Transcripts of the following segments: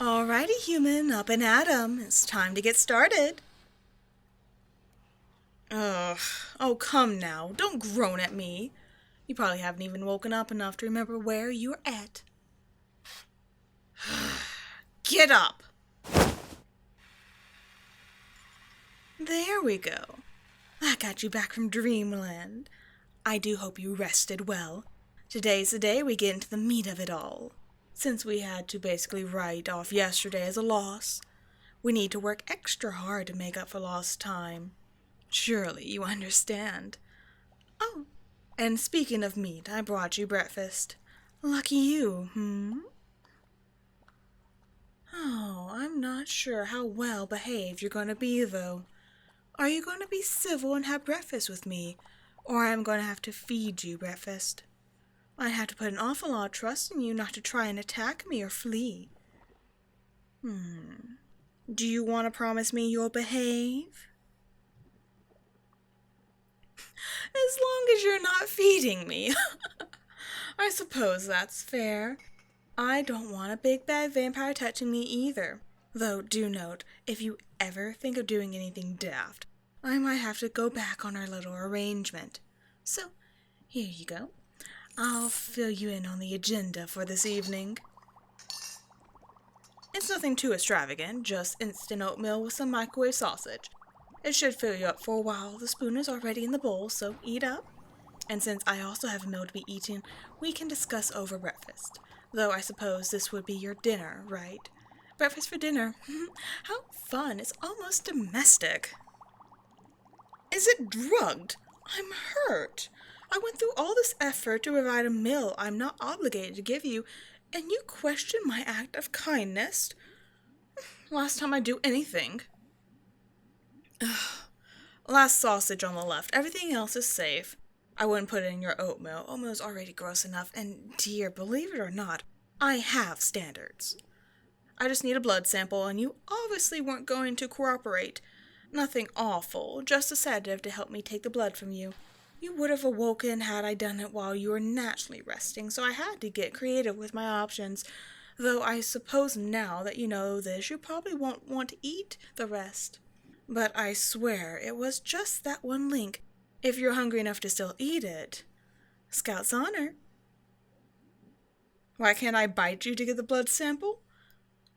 Alrighty, human, up and at 'em. It's time to get started. Ugh. Oh, come now. Don't groan at me. You probably haven't even woken up enough to remember where you're at. Get up! There we go. I got you back from dreamland. I do hope you rested well. Today's the day we get into the meat of it all. Since we had to basically write off yesterday as a loss, we need to work extra hard to make up for lost time. Surely you understand. Oh, and speaking of meat, I brought you breakfast. Lucky you, Oh, I'm not sure how well behaved you're going to be, though. Are you going to be civil and have breakfast with me, or I'm going to have to feed you breakfast? I have to put an awful lot of trust in you not to try and attack me or flee. Do you want to promise me you'll behave? As long as you're not feeding me. I suppose that's fair. I don't want a big bad vampire touching me either. Though, do note, if you ever think of doing anything daft, I might have to go back on our little arrangement. So, here you go. I'll fill you in on the agenda for this evening. It's nothing too extravagant, just instant oatmeal with some microwave sausage. It should fill you up for a while. The spoon is already in the bowl, so eat up. And since I also have a meal to be eaten, we can discuss over breakfast. Though I suppose this would be your dinner, right? Breakfast for dinner. How fun. It's almost domestic. Is it drugged? I'm hurt. I went through all this effort to provide a meal I'm not obligated to give you, and you question my act of kindness? Last time I do anything. Last sausage on the left. Everything else is safe. I wouldn't put it in your oatmeal. Oatmeal's already gross enough, and dear, believe it or not, I have standards. I just need a blood sample, and you obviously weren't going to cooperate. Nothing awful, just a sedative to help me take the blood from you. You would have awoken had I done it while you were naturally resting, so I had to get creative with my options. Though I suppose now that you know this, you probably won't want to eat the rest. But I swear it was just that one link, if you're hungry enough to still eat it. Scout's honor. Why can't I bite you to get the blood sample?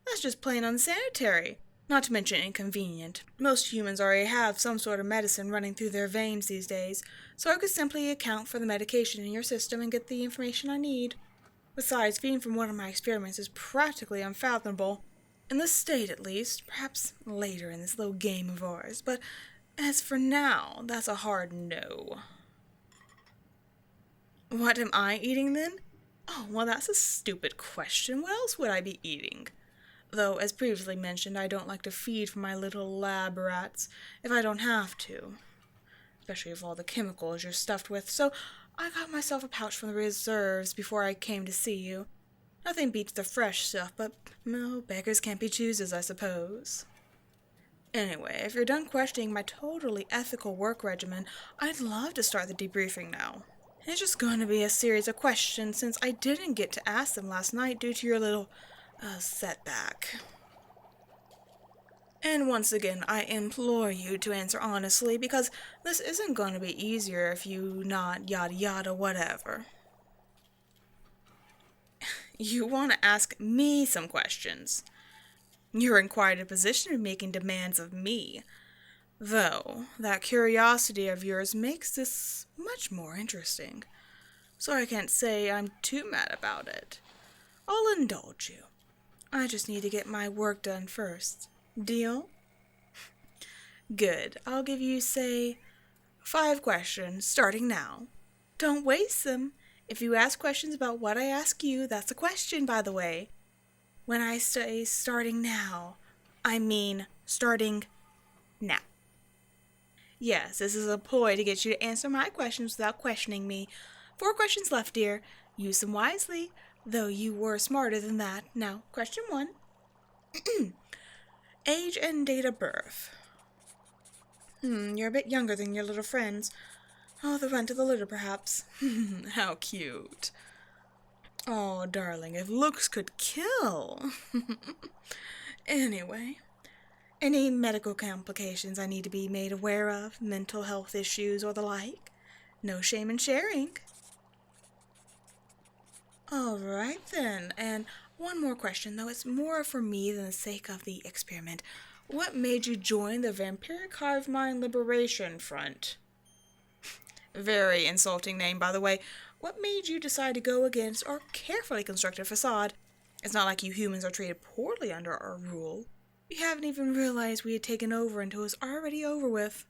That's just plain unsanitary. Not to mention inconvenient. Most humans already have some sort of medicine running through their veins these days, so I could simply account for the medication in your system and get the information I need. Besides, feeding from one of my experiments is practically unfathomable. In this state, at least. Perhaps later in this little game of ours. But as for now, that's a hard no. What am I eating, then? Oh, well, that's a stupid question. What else would I be eating? Though, as previously mentioned, I don't like to feed from my little lab rats if I don't have to. Especially with all the chemicals you're stuffed with, so I got myself a pouch from the reserves before I came to see you. Nothing beats the fresh stuff, but, no, beggars can't be choosers, I suppose. Anyway, if you're done questioning my totally ethical work regimen, I'd love to start the debriefing now. It's just going to be a series of questions since I didn't get to ask them last night due to your little setback. And once again, I implore you to answer honestly, because this isn't going to be easier if you not yada yada whatever. You want to ask me some questions. You're in quite a position of making demands of me. Though, that curiosity of yours makes this much more interesting. So I can't say I'm too mad about it. I'll indulge you. I just need to get my work done first. Deal? Good. I'll give you, say, 5 questions, starting now. Don't waste them. If you ask questions about what I ask you, that's a question, by the way. When I say starting now, I mean starting now. Yes, this is a ploy to get you to answer my questions without questioning me. 4 questions left, dear. Use them wisely, though you were smarter than that. Now, question 1. Age and date of birth. You're a bit younger than your little friends. Oh, the runt of the litter, perhaps. How cute. Oh, darling, if looks could kill. Anyway, any medical complications I need to be made aware of, mental health issues or the like? No shame in sharing. All right then, and one more question, though it's more for me than the sake of the experiment. What made you join the Vampiric Hive Mind Liberation Front? Very insulting name, by the way. What made you decide to go against our carefully constructed facade? It's not like you humans are treated poorly under our rule. We haven't even realized we had taken over until it was already over with.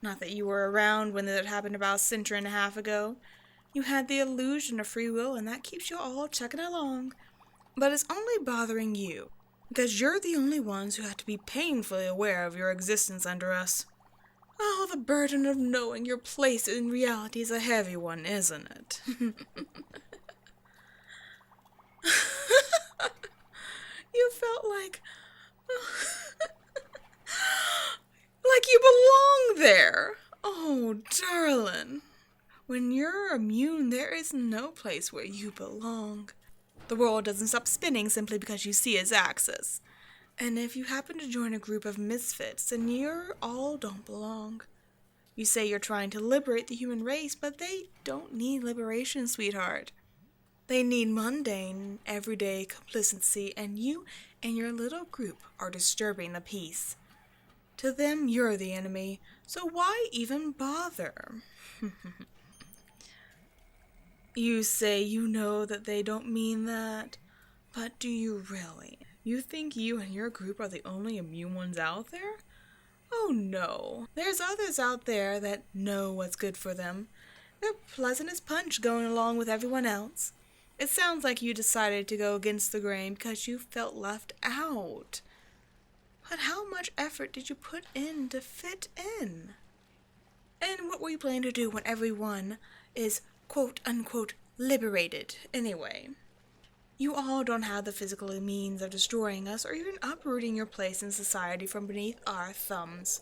Not that you were around when that happened about a century and a half ago. You had the illusion of free will, and that keeps you all chugging along. But it's only bothering you, because you're the only ones who have to be painfully aware of your existence under us. Oh, the burden of knowing your place in reality is a heavy one, isn't it? You felt like you belong there. Oh, darling. When you're immune, there is no place where you belong. The world doesn't stop spinning simply because you see its axis. And if you happen to join a group of misfits, then you all don't belong. You say you're trying to liberate the human race, but they don't need liberation, sweetheart. They need mundane, everyday complacency, and you and your little group are disturbing the peace. To them, you're the enemy, so why even bother? You say you know that they don't mean that, but do you really? You think you and your group are the only immune ones out there? Oh no, there's others out there that know what's good for them. They're pleasant as punch going along with everyone else. It sounds like you decided to go against the grain because you felt left out. But how much effort did you put in to fit in? And what were you planning to do when everyone is quote-unquote liberated anyway? You all don't have the physical means of destroying us or even uprooting your place in society from beneath our thumbs.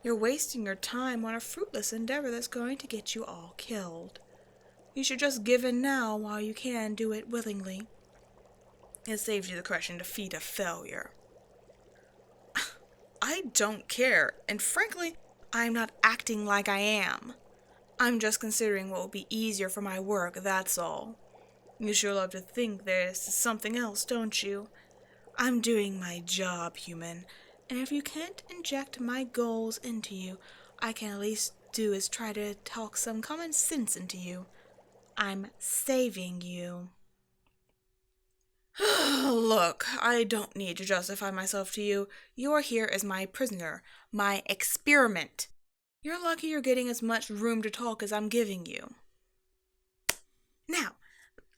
You're wasting your time on a fruitless endeavor that's going to get you all killed. You should just give in now while you can do it willingly. It saves you the crushing defeat of failure. I don't care, and frankly, I'm not acting like I am. I'm just considering what would be easier for my work, that's all. You sure love to think there's something else, don't you? I'm doing my job, human, and if you can't inject my goals into you, I can at least do is try to talk some common sense into you. I'm saving you. Look, I don't need to justify myself to you. You're here as my prisoner, my experiment. You're lucky you're getting as much room to talk as I'm giving you. Now,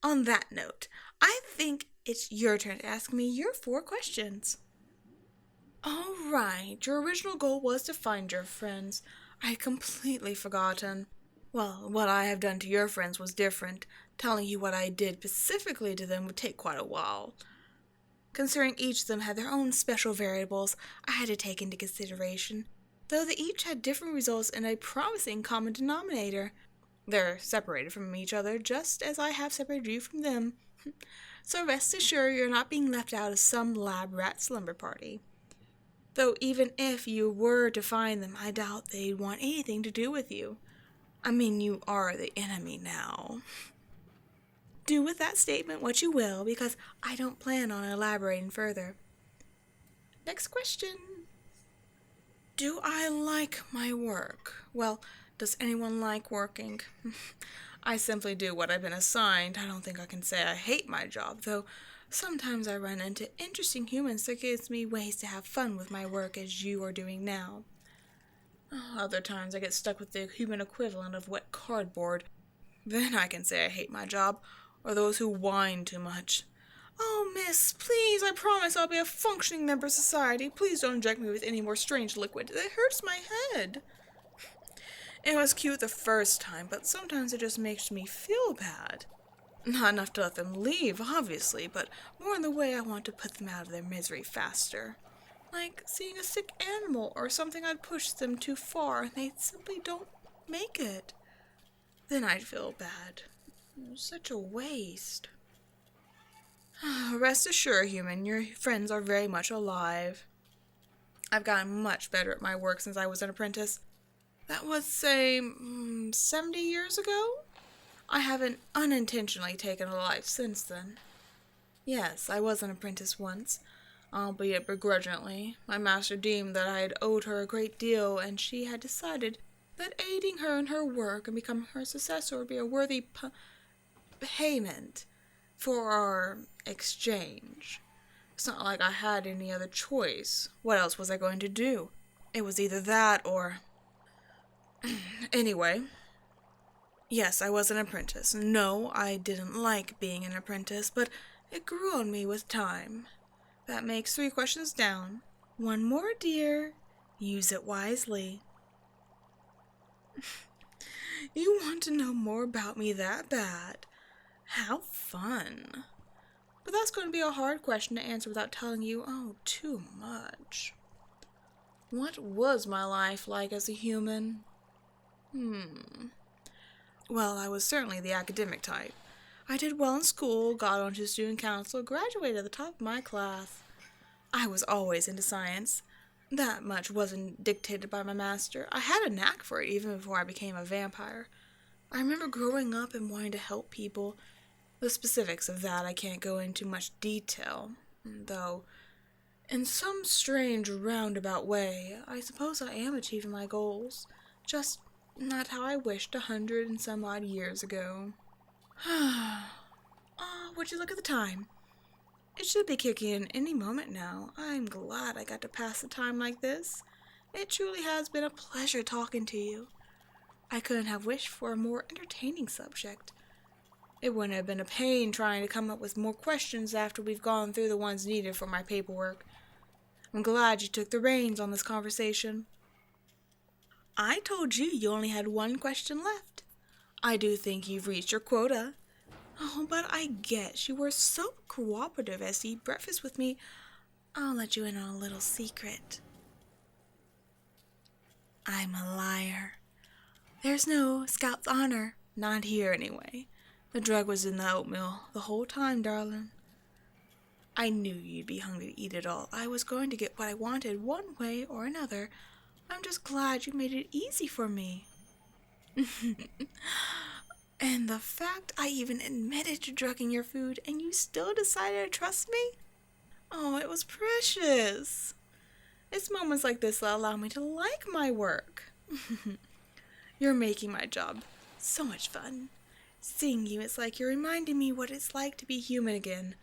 on that note, I think it's your turn to ask me your 4 questions. All right, your original goal was to find your friends. I had completely forgotten. Well, what I have done to your friends was different. Telling you what I did specifically to them would take quite a while. Considering each of them had their own special variables, I had to take into consideration, though they each had different results in a promising common denominator. They're separated from each other, just as I have separated you from them. So rest assured you're not being left out of some lab rat slumber party. Though even if you were to find them, I doubt they'd want anything to do with you. I mean, you are the enemy now. Do with that statement what you will, because I don't plan on elaborating further. Next question. Do I like my work? Well, does anyone like working? I simply do what I've been assigned. I don't think I can say I hate my job, though sometimes I run into interesting humans that gives me ways to have fun with my work as you are doing now. Other times I get stuck with the human equivalent of wet cardboard. Then I can say I hate my job, or those who whine too much. Oh, miss, please, I promise I'll be a functioning member of society. Please don't inject me with any more strange liquid. It hurts my head. It was cute the first time, but sometimes it just makes me feel bad. Not enough to let them leave, obviously, but more in the way I want to put them out of their misery faster. Like seeing a sick animal or something I'd pushed them too far and they simply don't make it. Then I'd feel bad. Such a waste. Rest assured, human, your friends are very much alive. I've gotten much better at my work since I was an apprentice. That was, say, 70 years ago? I haven't unintentionally taken a life since then. Yes, I was an apprentice once, albeit begrudgingly. My master deemed that I had owed her a great deal, and she had decided that aiding her in her work and becoming her successor would be a worthy payment for our exchange. It's not like I had any other choice. What else was I going to do? It was either that or... Anyway, yes, I was an apprentice. No, I didn't like being an apprentice, but it grew on me with time. That makes 3 questions down. 1 more, dear. Use it wisely. You want to know more about me that bad? How fun. But that's going to be a hard question to answer without telling you, too much. What was my life like as a human? Well, I was certainly the academic type. I did well in school, got onto student council, graduated at the top of my class. I was always into science. That much wasn't dictated by my master. I had a knack for it even before I became a vampire. I remember growing up and wanting to help people. The specifics of that I can't go into much detail, though in some strange roundabout way, I suppose I am achieving my goals. Just not how I wished 100 and some odd years ago. Would you look at the time? It should be kicking in any moment now. I'm glad I got to pass the time like this. It truly has been a pleasure talking to you. I couldn't have wished for a more entertaining subject. It wouldn't have been a pain trying to come up with more questions after we've gone through the ones needed for my paperwork. I'm glad you took the reins on this conversation. I told you you only had 1 question left. I do think you've reached your quota. But I guess you were so cooperative as to eat breakfast with me. I'll let you in on a little secret. I'm a liar. There's no Scout's honor. Not here, anyway. The drug was in the oatmeal the whole time, darling. I knew you'd be hungry to eat it all. I was going to get what I wanted one way or another. I'm just glad you made it easy for me. And the fact I even admitted to drugging your food and you still decided to trust me? It was precious. It's moments like this that allow me to like my work. You're making my job so much fun. Seeing you, it's like you're reminding me what it's like to be human again.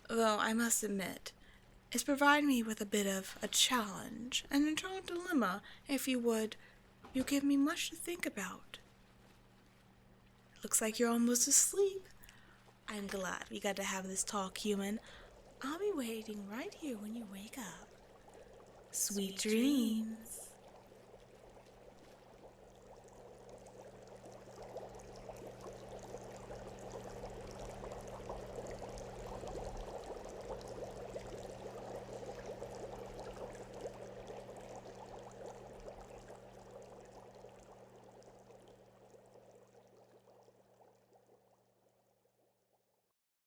Though I must admit, it's provided me with a bit of a challenge, an internal dilemma, if you would. You give me much to think about. Looks like you're almost asleep. I'm glad we got to have this talk, human. I'll be waiting right here when you wake up. Sweet dreams.